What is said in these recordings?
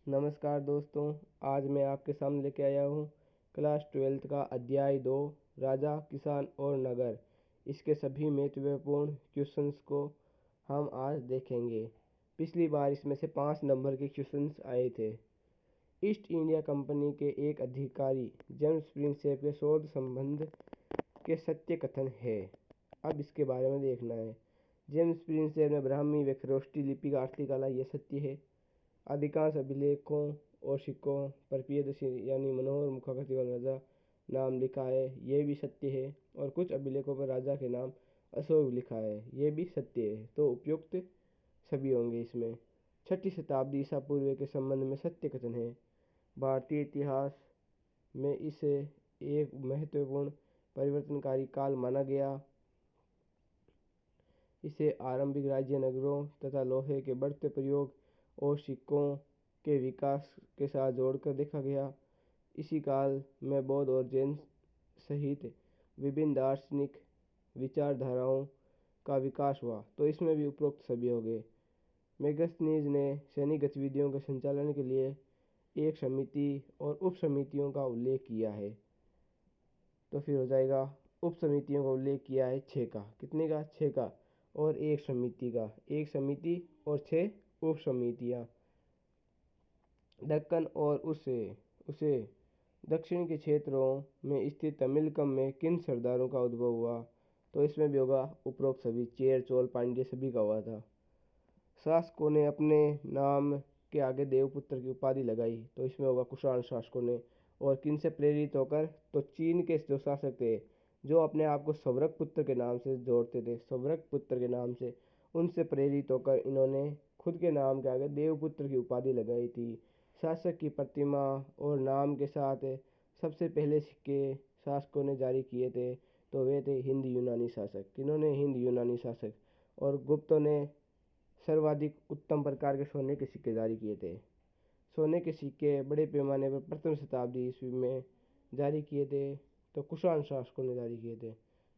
नमस्कार दोस्तों। आज मैं आपके सामने लेके आया हूँ क्लास 12th का अध्याय 2 राजा, किसान और नगर। इसके सभी महत्वपूर्ण क्वेश्चंस को हम आज देखेंगे। पिछली बार इसमें से 5 नंबर के क्वेश्चंस आए थे। ईस्ट इंडिया कंपनी के एक अधिकारी जेम्स प्रिंसेप के शोध संबंध के सत्य कथन है। अब इसके बारे में देखना है। जेम्स प्रिंसेप ने ब्राह्मी व खरोष्टी लिपि का अर्थ निकाला, यह सत्य है। अधिकांश अभिलेखों और सिक्कों पर प्रियदर्शी यानी मनोहर मुखाकृति वाला राजा नाम लिखा है, यह भी सत्य है। और कुछ अभिलेखों पर राजा के नाम अशोक लिखा है, यह भी सत्य है। तो उपयुक्त सभी होंगे इसमें। 6ठी शताब्दी ईसा पूर्व के संबंध में सत्य कथन है। भारतीय इतिहास में इसे एक महत्वपूर्ण परिवर्तनकारी काल माना गया। इसे आरंभिक राज्य नगरों तथा लोहे के बढ़ते प्रयोग और सिक्कों के विकास के साथ जोड़कर देखा गया। इसी काल में बौद्ध और जैन सहित विभिन्न दार्शनिक विचारधाराओं का विकास हुआ। तो इसमें भी उपरोक्त सभी हो गए। मेगस्थनीज ने सैनिक गतिविधियों के संचालन के लिए एक समिति और उप समितियों का उल्लेख किया है। तो फिर हो जाएगा उप समितियों का उल्लेख किया है 6 का। कितने का? 6 का। और एक समिति का, एक समिति और 6 उप समितियां। दक्कन और उसे दक्षिण के क्षेत्रों में स्थित तमिलकम में किन सरदारों का उद्भव हुआ? तो इसमें भी होगा उपरोक्त सभी। चेर, चोल, पांड्य सभी का हुआ था। शासकों ने अपने नाम के आगे देवपुत्र की उपाधि लगाई, तो इसमें होगा कुषाण शासकों ने। और किन से प्रेरित होकर? तो चीन के जो शासक थे, जो अपने आप को सवर्क पुत्र के नाम से जोड़ते थे, सवर्क पुत्र के नाम से, उनसे प्रेरित होकर इन्होंने खुद के नाम के आगे देवपुत्र की उपाधि लगाई थी। शासक की प्रतिमा और नाम के साथ सबसे पहले सिक्के शासकों ने जारी किए थे, तो वे थे हिंद यूनानी शासक। किन्होंने? हिंद यूनानी शासक। और गुप्तों ने सर्वाधिक उत्तम प्रकार के सोने के सिक्के जारी किए थे। सोने के सिक्के बड़े पैमाने पर प्रथम शताब्दी ईस्वी में जारी किए थे, तो कुषाण शासकों ने जारी किए थे।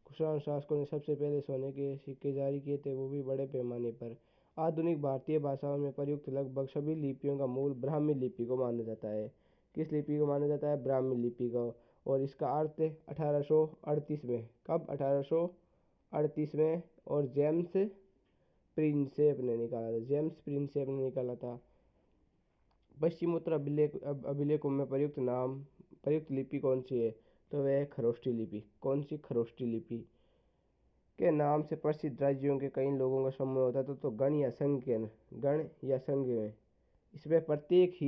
कुषाण शासकों ने सबसे पहले सोने के सिक्के जारी किए थे, वो भी बड़े पैमाने पर। आधुनिक भारतीय भाषाओं में प्रयुक्त लगभग सभी लिपियों का मूल ब्राह्मी लिपि को माना जाता है। किस लिपि को माना जाता है? ब्राह्मी लिपि को। और इसका अर्थ 1838 में, कब? 1838 में। और जेम्स प्रिंसेप ने निकाला था, जेम्स प्रिंसेप ने निकाला था। पश्चिमोत्तर अभिलेखों में प्रयुक्त लिपि कौन सी है? तो वह है खरोष्टी लिपि। कौन सी? खरोष्टी लिपि। के नाम से प्रसिद्ध राज्यों के कई लोगों का समूह होता था, तो गण या संघ के, गण या संघ में इसमें प्रत्येक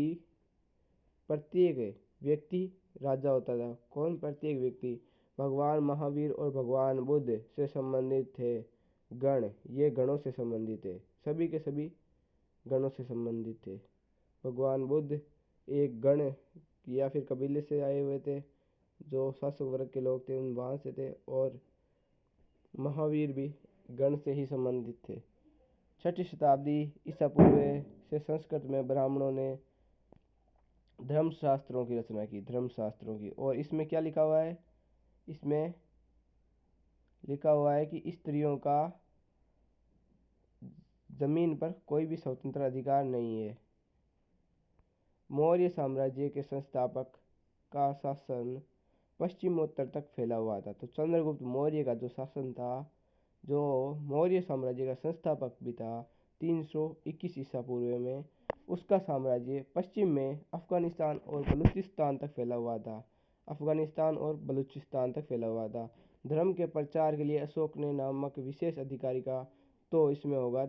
व्यक्ति राजा होता था। कौन? प्रत्येक व्यक्ति। भगवान महावीर और भगवान बुद्ध से संबंधित थे गण, ये गणों से संबंधित थे, सभी के सभी गणों से संबंधित थे। भगवान बुद्ध एक गण या फिर कबीले से आए हुए थे, जो शासक वर्ग के लोग थे, उन वहाँ से थे। और महावीर भी गण से ही संबंधित थे। 6ठी शताब्दी ईसा पूर्व से संस्कृत में ब्राह्मणों ने धर्मशास्त्रों की रचना की, धर्मशास्त्रों की। और इसमें क्या लिखा हुआ है? इसमें लिखा हुआ है कि स्त्रियों का जमीन पर कोई भी स्वतंत्र अधिकार नहीं है। मौर्य साम्राज्य के संस्थापक का शासन पश्चिमोत्तर तक फैला हुआ था। तो चंद्रगुप्त मौर्य का जो शासन था, जो मौर्य साम्राज्य का संस्थापक भी था 321 ईसा पूर्व में, उसका साम्राज्य पश्चिम में अफगानिस्तान और बलूचिस्तान तक फैला हुआ था। अफगानिस्तान और बलूचिस्तान तक फैला हुआ था। धर्म के प्रचार के लिए अशोक ने नामक विशेष अधिकारी का, तो इसमें होगा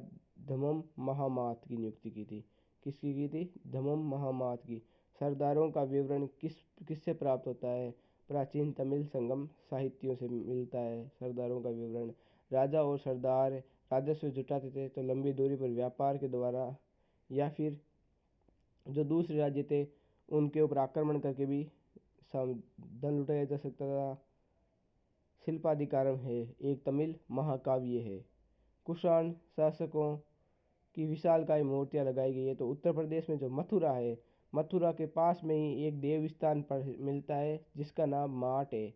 धम्म महामात की नियुक्ति की थी। किसकी की थी? धम्म महामात की। सरदारों का विवरण किससे प्राप्त होता है? प्राचीन तमिल संगम साहित्यों से मिलता है सरदारों का विवरण। राजा और सरदार राजस्व जुटाते थे, तो लंबी दूरी पर व्यापार के द्वारा या फिर जो दूसरे राज्य थे उनके ऊपर आक्रमण करके भी धन लुटाया जा सकता था। शिल्पाधिकारम है एक तमिल महाकाव्य है। कुषाण शासकों की विशालकाय मूर्तियां लगाई गई है। तो उत्तर प्रदेश में जो मथुरा है, मथुरा के पास में ही एक देवस्थान पर मिलता है जिसका नाम माट है।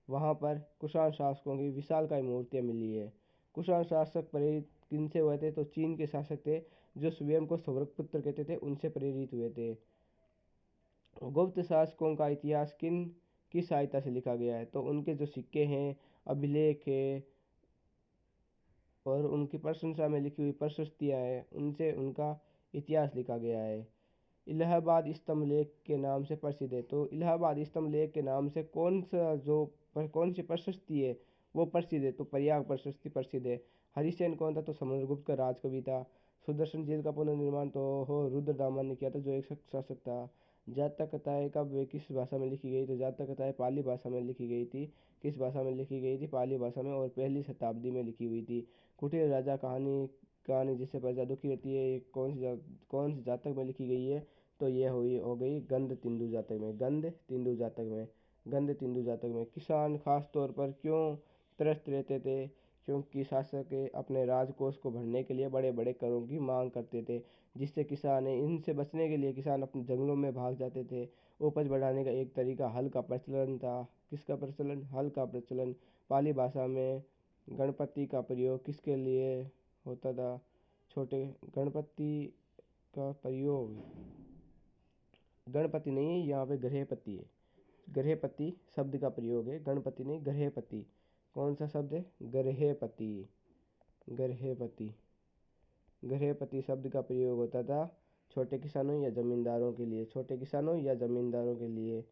वहाँ पर कुषाण शासकों की विशालकाय मूर्तियां मिली है। कुषाण शासक प्रेरित किनसे हुए थे? तो चीन के शासक थे, जो स्वयं को सौवर्क पुत्र कहते थे, उनसे प्रेरित हुए थे। गुप्त शासकों का इतिहास किस सहायता से लिखा गया है? तो उनके जो सिक्के हैं, अभिलेख है और उनकी प्रशंसा में लिखी हुई प्रशस्तियाँ हैं, उनसे उनका इतिहास लिखा गया है। इलाहाबाद स्तंभ लेख के नाम से प्रसिद्ध है। तो इलाहाबाद स्तंभ लेख के नाम से कौन सी प्रशस्ति है वो प्रसिद्ध है? तो प्रयाग प्रशस्ति प्रसिद्ध है। हरिसेन कौन था? तो समुद्रगुप्त का राजकवि था। सुदर्शन झील का पुनर्निर्माण तो हो रुद्रदामन ने किया था, जो एक शासक था। जातक कथाएं कब वे किस भाषा में लिखी गई? तो जातक कथाएं पाली भाषा में लिखी गई थी। किस भाषा में लिखी गई थी? पाली भाषा में, और पहली शताब्दी में लिखी हुई थी। कुटिल राजा कहानी जिससे प्रजा दुखी रहती है, ये कौन सी जातक में लिखी गई है? तो ये हो गई गंध तिंदु जातक में। गंध तिंदु जातक में किसान खास तौर पर क्यों त्रस्त रहते थे? क्योंकि शासक अपने राजकोष को भरने के लिए बड़े बड़े करों की मांग करते थे, जिससे इनसे बचने के लिए किसान अपने जंगलों में भाग जाते थे। उपज बढ़ाने का एक तरीका हल का प्रचलन था। किसका प्रचलन? हल का प्रचलन। पाली भाषा में गणपति का प्रयोग किसके लिए होता था? छोटे गणपति का प्रयोग, गणपति नहीं है यहाँ पे, गृहपति है। गृहपति शब्द का प्रयोग है, गणपति नहीं, गृहपति। कौन सा शब्द है? गृहपति। गृहपति गृहपति शब्द का प्रयोग होता था छोटे किसानों या जमींदारों के लिए। छोटे किसानों या जमींदारों के लिए।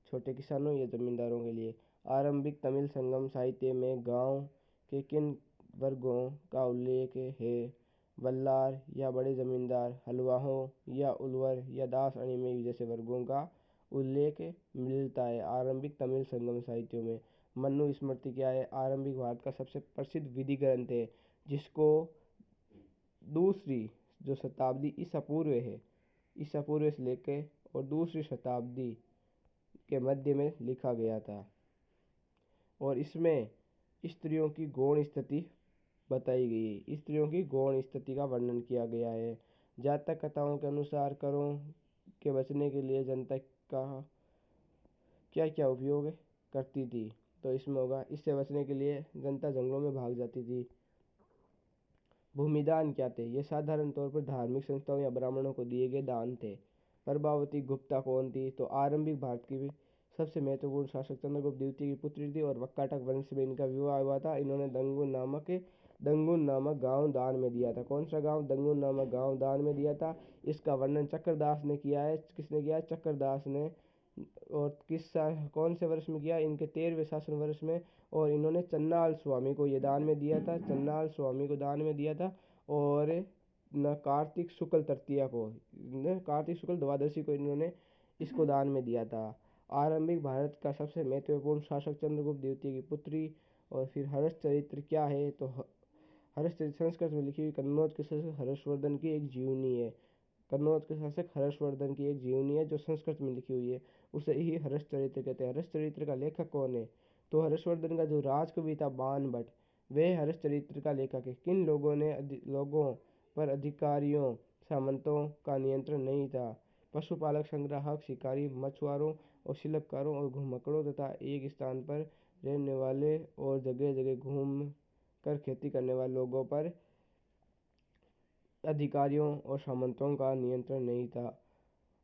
छोटे किसानों या जमींदारों के लिए। आरंभिक तमिल संगम साहित्य में गांव के किन वर्गों का उल्लेख है? बल्लार या बड़े जमींदार, हलवाहों या उलवर या दास अणिमे जैसे वर्गों का उल्लेख मिलता है आरंभिक तमिल संगम साहित्यों में। मनु स्मृति क्या है? आरंभिक भारत का सबसे प्रसिद्ध विधि ग्रंथ है, जिसको दूसरी जो शताब्दी ईसा पूर्व है, ईसा पूर्व से लेकर और दूसरी शताब्दी के मध्य में लिखा गया था। और इसमें स्त्रियों की गौण स्थिति बताई गई है। स्त्रियों की गौण स्थिति का वर्णन किया गया है। जातक कथाओं के अनुसार करों के बचने के लिए जनता का क्या क्या उपयोग करती थी? तो इसमें होगा, इससे बचने के लिए जनता जंगलों में भाग जाती थी। भूमिदान क्या थे? ये साधारण तौर पर धार्मिक संस्थाओं या ब्राह्मणों को दिए गए दान थे। प्रभावती गुप्ता कौन थी? तो आरंभिक भारत की भी सबसे महत्वपूर्ण शासक चंद्रगुप्त द्वितीय की पुत्री थी और वक्काटक वंश में इनका विवाह हुआ था। इन्होंने दंगुन नामक गांव दान में दिया था। कौन सा गांव? दंगुन नामक गांव दान में दिया था। इसका वर्णन चक्रदास ने किया है। किसने किया है? चक्रदास ने। और कौन से वर्ष में किया? इनके 13वें शासन वर्ष में। और इन्होंने चन्नाल स्वामी को ये दान में दिया था। चन्नाल स्वामी को दान में दिया था। और न कार्तिक शुक्ल तृतीया को, न कार्तिक शुक्ल द्वादशी को इन्होंने इसको दान में दिया था। आरंभिक भारत का सबसे महत्वपूर्ण शासक चंद्रगुप्त द्वितीय की पुत्री। और फिर हर्ष चरित्र क्या है? तो हर्ष चरित्र संस्कृत में लिखी हुई कन्नौज के शासक हर्षवर्धन की एक जीवनी है। कन्नौज के शासक हर्षवर्धन की एक जीवनी है जो संस्कृत में लिखी हुई है, उसे ही हर्ष चरित्र कहते हैं। हर्ष चरित्र का लेखक कौन है? तो हर्षवर्धन का जो राजकवि था बाण भट्ट, वह हर्ष चरित्र का लेखक है। किन लोगों पर अधिकारियों सामंतों का नियंत्रण नहीं था? पशुपालक, संग्राहक, शिकारी, मछुआरों और शिल्पकारों और घुमक्कड़ों तथा एक स्थान पर रहने वाले और जगह जगह घूम कर खेती करने वाले लोगों पर अधिकारियों और सामंतों का नियंत्रण नहीं था।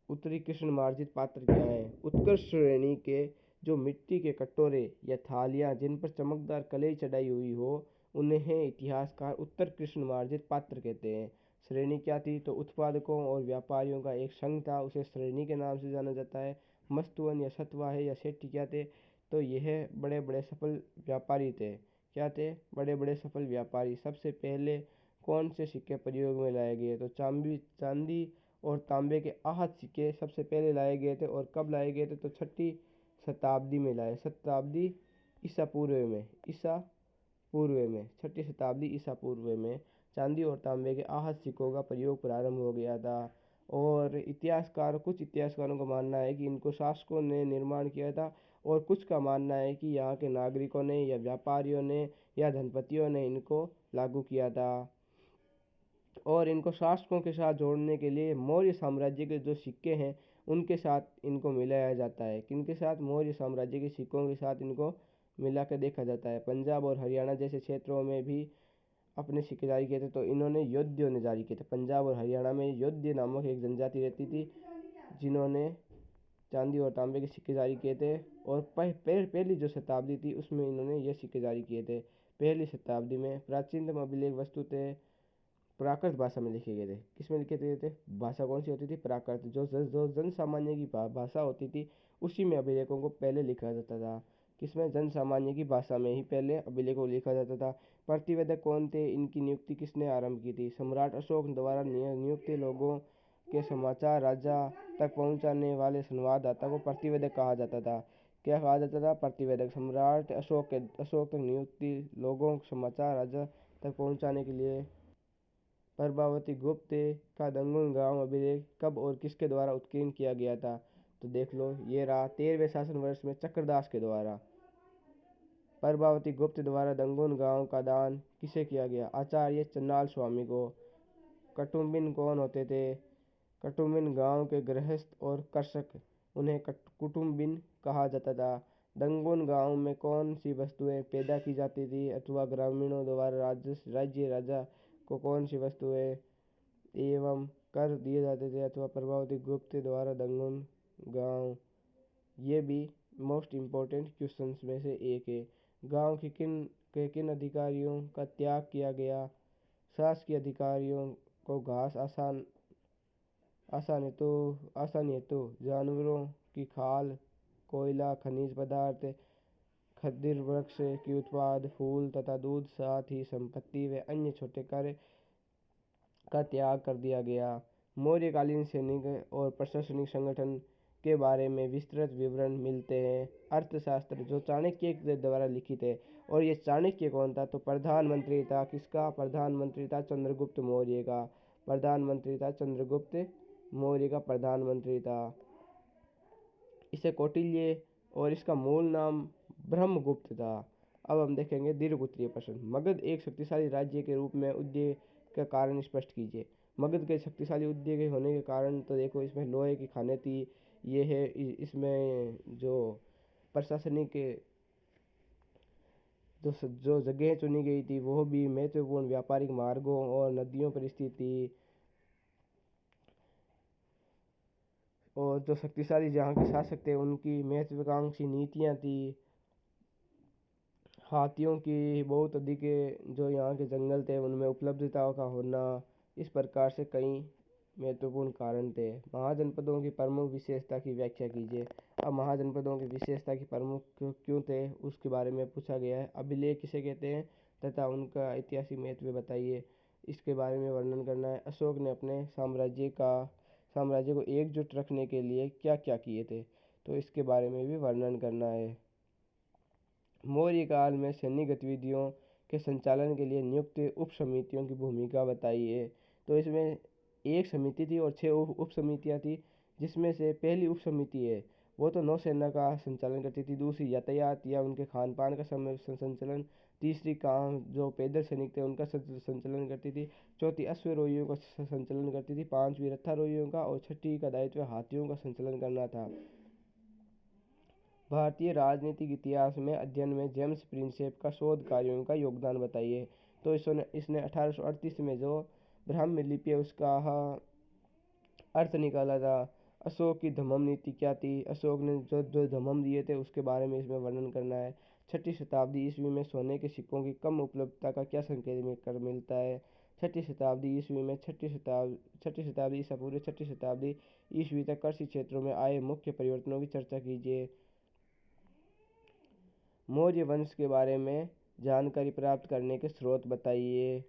उत्तरी कृष्ण मार्जित पात्र क्या है? उत्कृष्ट श्रेणी के जो मिट्टी के कटोरे या थालियां जिन पर चमकदार कलई चढ़ाई हुई हो, उन्हें इतिहासकार उत्तर कृष्ण मार्जित पात्र कहते हैं। श्रेणी क्या थी? तो उत्पादकों और व्यापारियों का एक संघ था, उसे श्रेणी के नाम से जाना जाता है। मस्तुअन या सतवाह या सेठी क्या थे? तो यह बड़े बड़े सफल व्यापारी थे। क्या थे? बड़े बड़े सफल व्यापारी। सबसे पहले कौन से सिक्के प्रयोग में लाए गए? तो चांदी और तांबे के आहत सिक्के सबसे पहले लाए गए थे। और कब लाए गए थे? तो छठी शताब्दी में लाए। शताब्दी ईसा पूर्व में। छठी शताब्दी ईसा पूर्व में चांदी और तांबे के आहत सिक्कों का प्रयोग प्रारंभ हो गया था। और कुछ इतिहासकारों का मानना है कि इनको शासकों ने निर्माण किया था, और कुछ का मानना है कि यहाँ के नागरिकों ने या व्यापारियों ने या धनपतियों ने इनको लागू किया था। और इनको शासकों के साथ जोड़ने के लिए मौर्य साम्राज्य के जो सिक्के हैं उनके साथ इनको मिलाया जाता है। किनके साथ? मौर्य साम्राज्य के सिक्कों के साथ इनको मिला कर देखा जाता है। पंजाब और हरियाणा जैसे क्षेत्रों में भी अपने सिक्के जारी किए थे, तो इन्होंने योध्यों ने जारी किए थे। पंजाब और हरियाणा में योध्य नामक एक जनजाति रहती थी, जिन्होंने चांदी और तांबे के सिक्के जारी किए थे। और पहली जो शताब्दी थी उसमें इन्होंने ये सिक्के जारी किए थे। पहली शताब्दी में प्राचीनतम अभिलेख वस्तु थे प्राकृत भाषा में लिखे गए थे। किसमें लिखे गए थे? भाषा कौन सी होती थी? प्राकृत। जो जन सामान्य की भाषा होती थी उसी में अभिलेखों को पहले लिखा जाता था। किसमें? जन सामान्य की भाषा में ही पहले अभिलेखों को लिखा जाता था। प्रतिवेदक कौन थे? इनकी नियुक्ति किसने आरंभ की थी? सम्राट अशोक द्वारा नियुक्त लोगों के समाचार राजा तक पहुंचाने वाले संवाददाता को प्रतिवेदक कहा जाता था। क्या कहा जाता था? प्रतिवेदक। सम्राट अशोक तक नियुक्ति लोगों के समाचार राजा तक पहुंचाने के लिए। प्रभावती गुप्त का दंगुन गांव अभिलेख कब और किसके द्वारा उत्कीर्ण किया गया था? तो देख लो, ये रहा 13वें शासन वर्ष में चक्रदास के द्वारा। प्रभावती गुप्त द्वारा दंगुन गांव का दान किसे किया गया? आचार्य चन्नाल स्वामी को। कुटुम्बिन कौन होते थे? कुटुम्बिन गांव के गृहस्थ और कृषक, उन्हें कुटुम्बिन कहा जाता था। दंगुन गांव में कौन सी वस्तुएं पैदा की जाती थी अथवा ग्रामीणों द्वारा राज्य राजा को कौन सी वस्तुएं एवं कर दिए जाते थे अथवा प्रभावती गुप्त द्वारा दंगुन गांव। ये भी मोस्ट इम्पोर्टेंट क्वेश्चंस में से एक है। गांव के किन अधिकारियों का त्याग किया गया? शासकीय अधिकारियों को घास आसानी हेतु जानवरों की खाल, कोयला, खनिज पदार्थ, खद्य वृक्ष की उत्पाद, फूल तथा दूध, साथ ही संपत्ति व अन्य छोटे कार्य का त्याग कर दिया गया। मौर्यकालीन सैनिक और प्रशासनिक संगठन के बारे में विस्तृत विवरण मिलते हैं। अर्थशास्त्र जो चाणक्य के द्वारा लिखित है। और ये चाणक्य कौन था? तो प्रधानमंत्री था। किसका प्रधानमंत्री था? चंद्रगुप्त मौर्य का प्रधानमंत्री था। चंद्रगुप्त मौर्य का प्रधानमंत्री था। इसे कौटिल्य और इसका मूल नाम ब्रह्मगुप्त था। अब हम देखेंगे दीर्घ उत्तरीय प्रश्न। मगध एक शक्तिशाली राज्य के रूप में उदय का कारण स्पष्ट कीजिए। मगध के शक्तिशाली उदय के होने के कारण तो देखो, इसमें लोहे की खानें थी, ये है। इसमें जो प्रशासनिक जो जगह चुनी गई थी वो भी महत्वपूर्ण व्यापारिक मार्गों और नदियों पर स्थित थी। और जो शक्तिशाली जहाँ के शासक थे उनकी महत्वाकांक्षी नीतियाँ थी। हाथियों की बहुत अधिक जो यहाँ के जंगल थे उनमें उपलब्धताओं का होना, इस प्रकार से कई महत्वपूर्ण कारण थे। महाजनपदों की प्रमुख विशेषता की व्याख्या कीजिए। अब महाजनपदों की विशेषता की प्रमुख क्यों थे उसके बारे में पूछा गया है। अभिलेख किसे कहते हैं तथा उनका ऐतिहासिक महत्व बताइए, इसके बारे में वर्णन करना है। अशोक ने अपने साम्राज्य को एकजुट रखने के लिए क्या क्या किए थे, तो इसके बारे में भी वर्णन करना है। मौर्य काल में सैन्य गतिविधियों के संचालन के लिए नियुक्त उप समितियों की भूमिका बताइए। तो इसमें एक समिति थी और 6 उप समितियाँ थी, जिसमें से पहली उप समिति है वो तो नौसेना का संचालन करती थी। दूसरी यातायात या उनके खान पान का संचालन। तीसरी काम जो पैदल सैनिक थे उनका संचालन करती थी। चौथी अश्वारोहियों का संचालन करती थी। पांचवी रथारोहियों का। और छठी का दायित्व हाथियों का संचालन करना था। भारतीय राजनीतिक इतिहास में अध्ययन में जेम्स प्रिंसेप का शोध कार्यों का योगदान बताइए। तो इसने 1838 में जो ब्राह्मी लिपि है उसका अर्थ निकाला था। अशोक की धम्म नीति क्या थी? अशोक ने जो जो धम्म दिए थे उसके बारे में इसमें वर्णन करना है। छठी शताब्दी ईस्वी में सोने के सिक्कों की कम उपलब्धता का क्या संकेत मिलता है? छठी शताब्दी ईस्वी में छठी शताब्दी ईसा पूर्व छठी शताब्दी ईस्वी तक कृषि क्षेत्रों में आए मुख्य परिवर्तनों की चर्चा कीजिए। मौर्य वंश के बारे में जानकारी प्राप्त करने के स्रोत बताइए।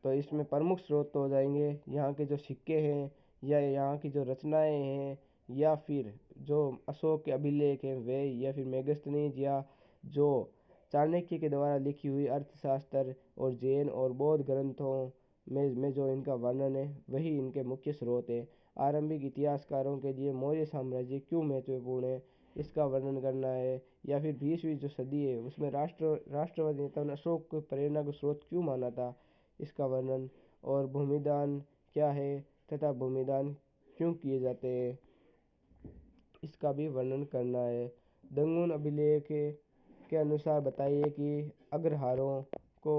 तो इसमें प्रमुख स्रोत तो हो जाएंगे यहाँ के जो सिक्के हैं या यहाँ की जो रचनाएं हैं या फिर जो अशोक के अभिलेख हैं वे, या फिर मेगस्थनीज या जो चाणक्य के द्वारा लिखी हुई अर्थशास्त्र और जैन और बौद्ध ग्रंथों में जो इनका वर्णन है वही इनके मुख्य स्रोत है। आरंभिक इतिहासकारों के लिए मौर्य साम्राज्य क्यों महत्वपूर्ण है इसका वर्णन करना है। या फिर 20वीं जो सदी है उसमें राष्ट्रवादी नेताओं ने अशोक को प्रेरणा का स्रोत क्यों माना था, इसका वर्णन। और भूमिदान क्या है तथा भूमिदान क्यों किए जाते हैं, इसका भी वर्णन करना है। दंगुन अभिलेख के अनुसार बताइए कि अग्रहारों को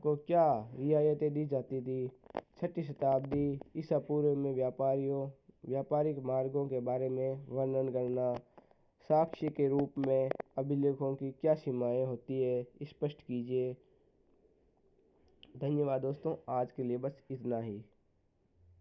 क्या रियायतें दी जाती थी। छठी शताब्दी ईसा पूर्व में व्यापारियों व्यापारिक मार्गों के बारे में वर्णन करना, साक्ष्य के रूप में अभिलेखों की क्या सीमाएं होती है, स्पष्ट कीजिए। धन्यवाद दोस्तों, आज के लिए बस इतना ही।